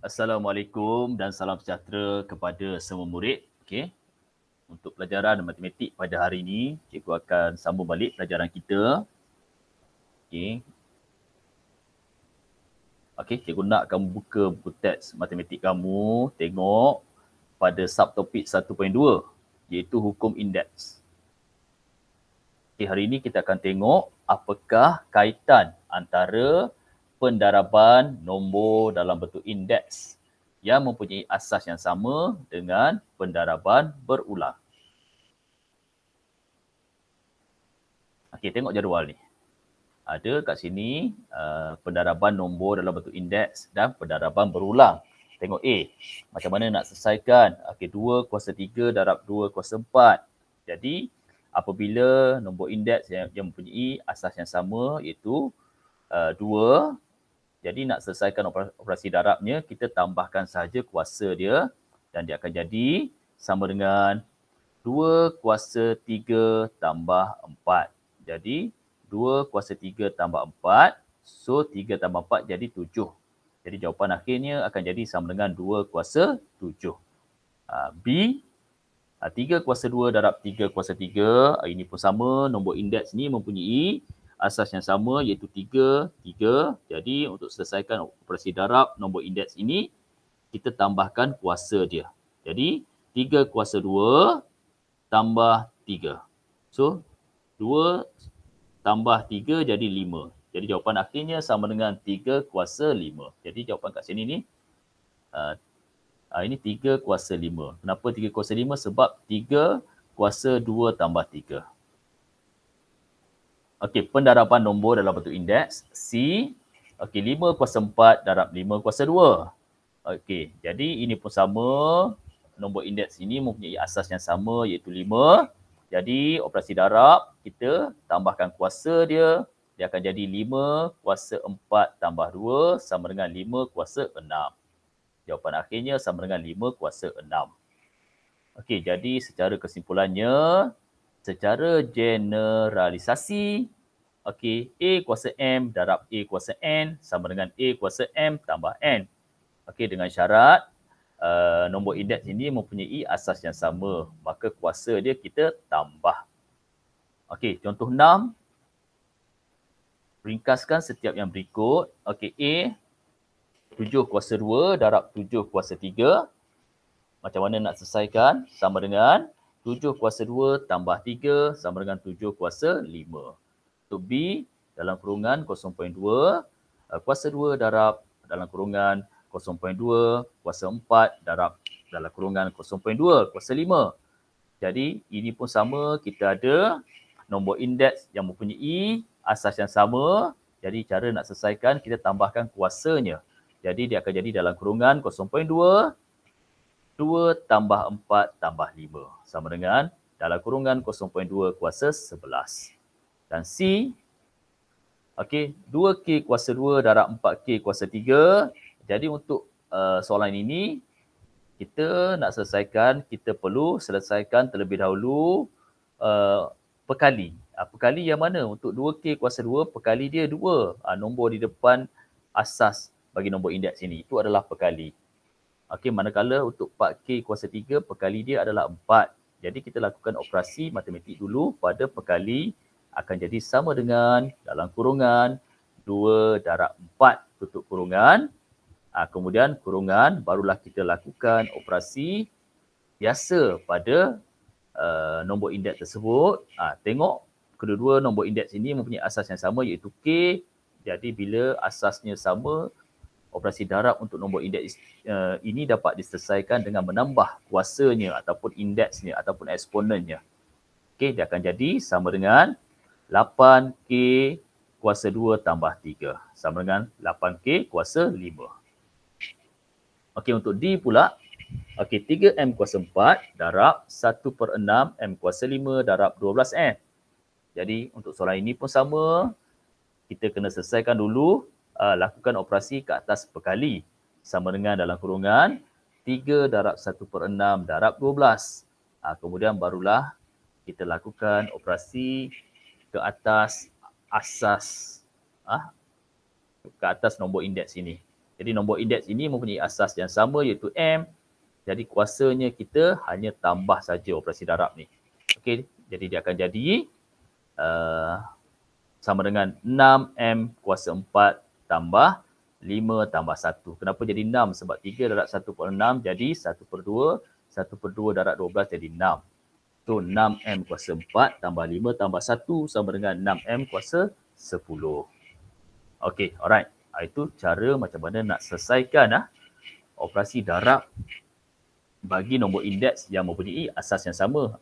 Assalamualaikum dan salam sejahtera kepada semua murid. Okey. Untuk pelajaran matematik pada hari ini, cikgu akan sambung balik pelajaran kita. Okey. Okey, cikgu nak kamu buka buku teks matematik kamu, tengok pada subtopik 1.2 iaitu hukum indeks. Okey, hari ini kita akan tengok apakah kaitan antara pendaraban nombor dalam bentuk indeks yang mempunyai asas yang sama dengan pendaraban berulang. Okey, tengok jadual ni. Ada kat sini pendaraban nombor dalam bentuk indeks dan pendaraban berulang. Tengok A. Macam mana nak selesaikan? Okey, 2 kuasa 3 darab 2 kuasa 4. Jadi, apabila nombor indeks yang mempunyai asas yang sama iaitu 2, jadi nak selesaikan operasi darabnya, kita tambahkan sahaja kuasa dia dan dia akan jadi sama dengan 2 kuasa 3 tambah 4. Jadi, 2 kuasa 3 tambah 4, so 3 tambah 4 jadi 7. Jadi jawapan akhirnya akan jadi sama dengan 2 kuasa 7. B, 3 kuasa 2 darab 3 kuasa 3, ini pun sama, nombor indeks ni mempunyai asas yang sama iaitu 3, 3. Jadi untuk selesaikan operasi darab nombor indeks ini, kita tambahkan kuasa dia. Jadi 3 kuasa 2 tambah 3. So 2 tambah 3 jadi 5. Jadi jawapan akhirnya sama dengan 3 kuasa 5. Jadi jawapan kat sini ni, ini 3 kuasa 5. Kenapa 3 kuasa 5? Sebab 3 kuasa 2 tambah 3. Okey, pendaraban nombor dalam bentuk indeks. C. Okey, 5 kuasa 4 darab 5 kuasa 2. Okey, jadi ini pun sama. Nombor indeks ini mempunyai asas yang sama iaitu 5. Jadi operasi darab, kita tambahkan kuasa dia. Dia akan jadi 5 kuasa 4 tambah 2 sama dengan 5 kuasa 6. Jawapan akhirnya sama dengan 5 kuasa 6. Okey, jadi secara kesimpulannya, secara generalisasi, okey, A kuasa M darab A kuasa N sama dengan A kuasa M tambah N. Okey, dengan syarat nombor indeks ini mempunyai asas yang sama, maka kuasa dia kita tambah. Okey, contoh 6. Ringkaskan setiap yang berikut. Okey, A 7 kuasa 2 darab 7 kuasa 3. Macam mana nak selesaikan? Sama dengan 7 kuasa 2 tambah 3 sama dengan 7 kuasa 5. Untuk B, dalam kurungan 0.2, kuasa 2 darab dalam kurungan 0.2, kuasa 4 darab dalam kurungan 0.2, kuasa 5. Jadi, ini pun sama, kita ada nombor indeks yang mempunyai asas yang sama. Jadi, cara nak selesaikan, kita tambahkan kuasanya. Jadi, dia akan jadi dalam kurungan 0.2, 2 tambah 4 tambah 5. Sama dengan dalam kurungan 0.2 kuasa 11. Dan C, okey, 2K kuasa 2 darab 4K kuasa 3. Jadi untuk soalan ini, kita nak selesaikan, kita perlu selesaikan terlebih dahulu perkali. Perkali yang mana? Untuk 2K kuasa 2, perkali dia 2. Nombor di depan asas bagi nombor indeks ini. Itu adalah perkali. Okey, manakala untuk 4K kuasa 3, perkali dia adalah 4. Jadi kita lakukan operasi matematik dulu pada perkali akan jadi sama dengan dalam kurungan 2 darab 4 tutup kurungan. Kemudian kurungan, barulah kita lakukan operasi biasa pada nombor indeks tersebut. Tengok kedua-dua nombor indeks ini mempunyai asas yang sama iaitu K. Jadi bila asasnya sama, operasi darab untuk nombor indeks ini dapat diselesaikan dengan menambah kuasanya ataupun indeksnya ataupun eksponennya. Okey, dia akan jadi sama dengan 8K kuasa 2 tambah 3. Sama dengan 8K kuasa 5. Okey, untuk D pula. Okey, 3M kuasa 4 darab 1/6 M kuasa 5 darab 12M. Jadi untuk soalan ini pun sama. Kita kena selesaikan dulu. Lakukan operasi ke atas perkali. Sama dengan dalam kurungan 3 darab 1/6 darab 12. Kemudian barulah kita lakukan operasi ke atas asas, ke atas nombor indeks ini. Jadi nombor indeks ini mempunyai asas yang sama iaitu M. Jadi kuasanya kita hanya tambah saja operasi darab ni. Okey, jadi dia akan jadi sama dengan 6M kuasa 4 tambah 5 tambah 1. Kenapa jadi 6? Sebab 3 darab 1/6 jadi 1/2. 1/2 darab 12 jadi 6. So 6M kuasa 4 tambah 5 tambah 1 sama dengan 6M kuasa 10. Okey, alright. Itu cara macam mana nak selesaikan operasi darab bagi nombor indeks yang mempunyai asas yang sama.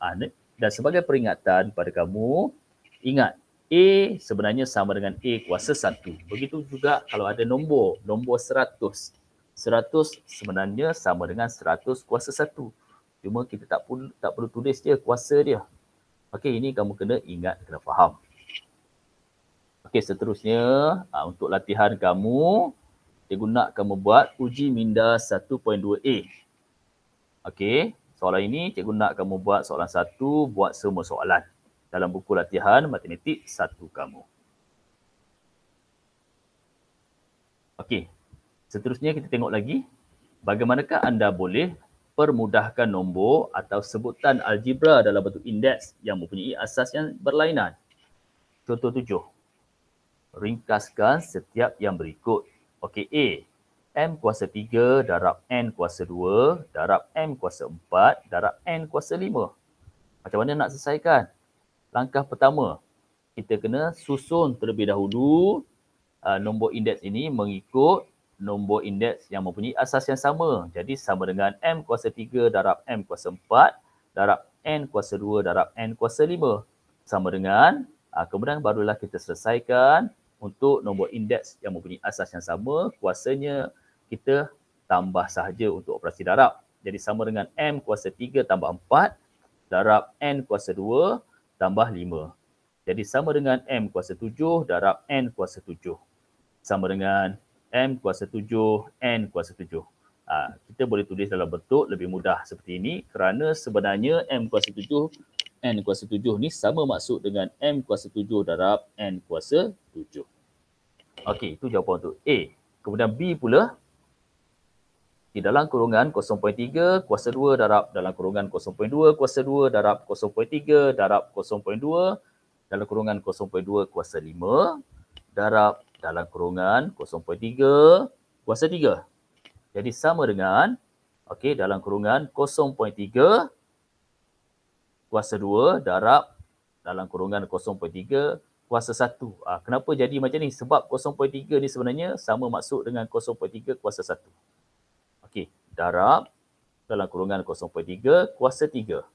Dan sebagai peringatan pada kamu, ingat A sebenarnya sama dengan A kuasa 1. Begitu juga kalau ada nombor 100. 100 sebenarnya sama dengan 100 kuasa 1. Cuma kita tak perlu tulis dia kuasa dia. Okey, ini kamu kena ingat, kena faham. Okey, seterusnya untuk latihan kamu, cikgu nak kamu buat uji minda 1.2A. Okey, soalan ini cikgu nak kamu buat soalan 1, buat semua soalan dalam buku latihan matematik 1 kamu. Okey, seterusnya kita tengok lagi. Bagaimanakah anda boleh permudahkan nombor atau sebutan algebra dalam bentuk indeks yang mempunyai asas yang berlainan? Contoh 7. Ringkaskan setiap yang berikut. Okey, A. M kuasa 3 darab N kuasa 2 darab M kuasa 4 darab N kuasa 5. Macam mana nak selesaikan? Langkah pertama, kita kena susun terlebih dahulu nombor indeks ini mengikut nombor indeks yang mempunyai asas yang sama. Jadi sama dengan M kuasa 3 darab M kuasa 4 darab N kuasa 2 darab N kuasa 5. Sama dengan, kemudian barulah kita selesaikan untuk nombor indeks yang mempunyai asas yang sama, kuasanya kita tambah sahaja untuk operasi darab. Jadi sama dengan M kuasa 3 tambah 4 darab N kuasa 2 tambah 5. Jadi sama dengan M kuasa 7 darab N kuasa 7. Sama dengan M kuasa 7, N kuasa 7. Kita boleh tulis dalam bentuk lebih mudah seperti ini kerana sebenarnya M kuasa 7, N kuasa 7 ni sama maksud dengan M kuasa 7 darab N kuasa 7. Okey, itu jawapan untuk A. Kemudian B pula. Di dalam kurungan 0.3 kuasa 2 darab dalam kurungan 0.2 kuasa 2 darab 0.3 darab 0.2 dalam kurungan 0.2 kuasa 5 darab dalam kurungan 0.3 kuasa 3. Jadi sama dengan, okey, dalam kurungan 0.3 kuasa 2 darab dalam kurungan 0.3 kuasa 1. Kenapa jadi macam ni? Sebab 0.3 ni sebenarnya sama maksud dengan 0.3 kuasa 1. Okey, darab dalam kurungan 0.3 kuasa 3.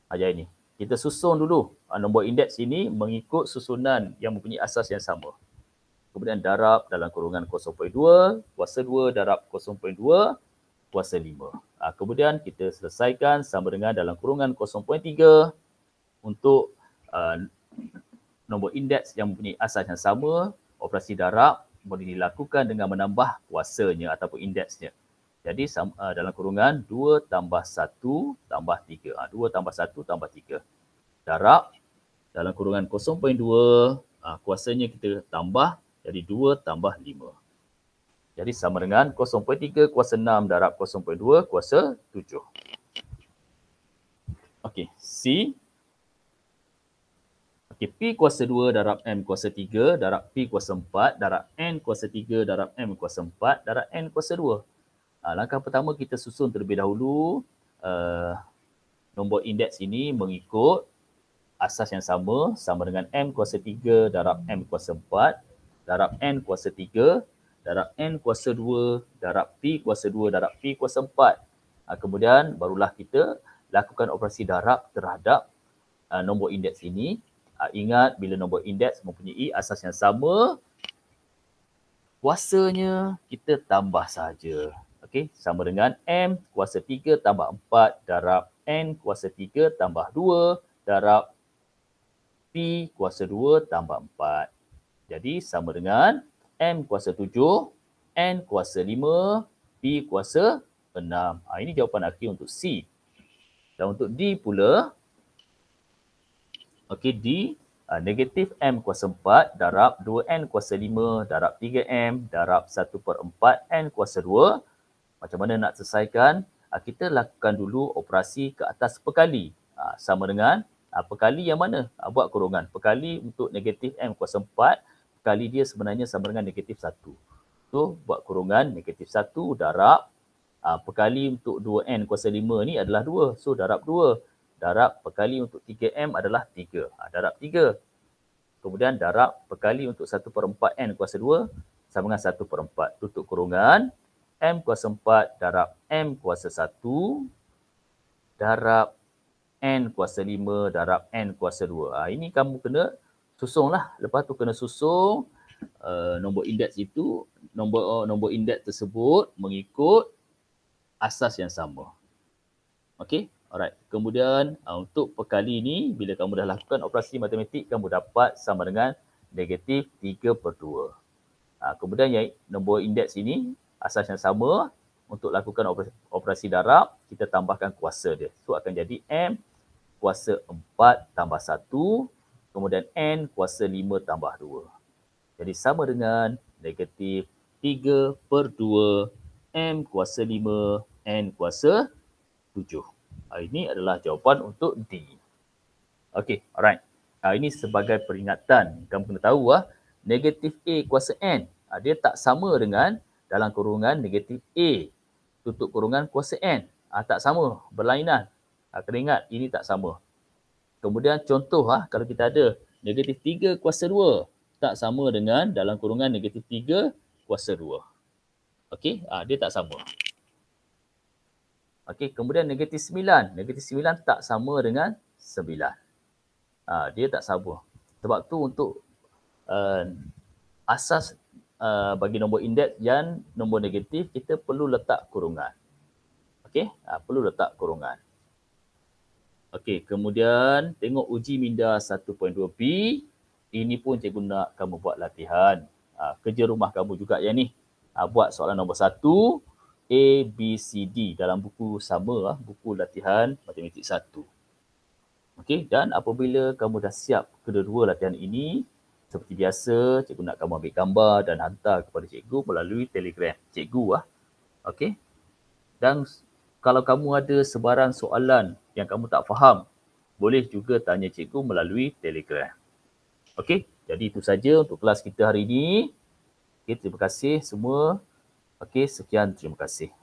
Jadi ini, kita susun dulu nombor indeks ini mengikut susunan yang mempunyai asas yang sama. Kemudian darab dalam kurungan 0.2 kuasa 2 darab 0.2 kuasa 5. Kemudian kita selesaikan sama dengan dalam kurungan 0.3 untuk nombor indeks yang mempunyai asas yang sama, operasi darab boleh dilakukan dengan menambah kuasanya ataupun indeksnya. Jadi dalam kurungan 2 tambah 1 tambah 3. 2 tambah 1 tambah 3. Darab dalam kurungan 0.2, kuasanya kita tambah jadi 2 tambah 5. Jadi sama dengan 0.3 kuasa 6 darab 0.2 kuasa 7. Okey, C. Okey, P kuasa 2 darab M kuasa 3 darab P kuasa 4 darab N kuasa 3 darab M kuasa 4 darab N kuasa 2. Langkah pertama kita susun terlebih dahulu nombor indeks ini mengikut asas yang sama, sama dengan M kuasa 3 darab M kuasa 4 darab N kuasa 3 darab N kuasa 2 darab P kuasa 2 darab P kuasa 4. Kemudian barulah kita lakukan operasi darab terhadap nombor indeks ini. Ingat bila nombor indeks mempunyai asas yang sama, kuasanya kita tambah saja. Okey, sama dengan M kuasa 3 tambah 4 darab N kuasa 3 tambah 2 darab P kuasa 2 tambah 4. Jadi sama dengan M kuasa 7, N kuasa 5, P kuasa 6. Ini jawapan akhir untuk C. Dan untuk D pula, okey, D Negatif M kuasa 4 darab 2N kuasa 5 darab 3M darab 1/4 N kuasa 2. Macam mana nak selesaikan? Kita lakukan dulu operasi ke atas perkali. Sama dengan perkali yang mana? Buat kurungan. Perkali untuk negatif M kuasa 4, perkali dia sebenarnya sama dengan negatif 1. So, buat kurungan negatif 1 darab perkali untuk 2N kuasa 5 ni adalah 2. So, darab 2. Darab perkali untuk 3M adalah 3. Darab 3. Kemudian darab perkali untuk 1/4 N kuasa 2 sama dengan 1/4. Tutup kurungan. M kuasa 4 darab M kuasa 1 darab N kuasa 5 darab N kuasa 2. Ini kamu kena susunglah. Lepas tu kena susung nombor indeks itu, nombor indeks tersebut mengikut asas yang sama. Okey, alright. Kemudian untuk perkali ni, bila kamu dah lakukan operasi matematik, kamu dapat sama dengan negatif 3/2. Kemudian yang nombor indeks ini, asas yang sama, untuk lakukan operasi darab, kita tambahkan kuasa dia. So akan jadi M kuasa 4 tambah 1, kemudian N kuasa 5 tambah 2. Jadi sama dengan negatif 3/2 M kuasa 5 N kuasa 7. Ini adalah jawapan untuk D. Okey, alright. Ini sebagai peringatan. Kamu kena tahu negatif A kuasa N. Dia tak sama dengan dalam kurungan negatif A. Tutup kurungan kuasa N. Tak sama, berlainan. Kena ingat, ini tak sama. Kemudian contoh kalau kita ada negatif 3 kuasa 2. Tak sama dengan dalam kurungan negatif 3 kuasa 2. Okey, dia tak sama. Okey, kemudian negatif 9. Negatif 9 tak sama dengan 9. Dia tak sama. Sebab tu untuk asas bagi nombor indeks yang nombor negatif, kita perlu letak kurungan. Okey, perlu letak kurungan. Okey, kemudian tengok uji minda 1.2B. Ini pun cikgu nak kamu buat latihan. Kerja rumah kamu juga yang ni. Buat soalan nombor 1. A, B, C, D dalam buku sama, buku latihan matematik 1. Okey, dan apabila kamu dah siap kedua-dua latihan ini, seperti biasa, cikgu nak kamu ambil gambar dan hantar kepada cikgu melalui Telegram cikgu. Okey. Dan kalau kamu ada sebarang soalan yang kamu tak faham, boleh juga tanya cikgu melalui Telegram. Okey, jadi itu saja untuk kelas kita hari ini. Okey, terima kasih semua. Okey, sekian, terima kasih.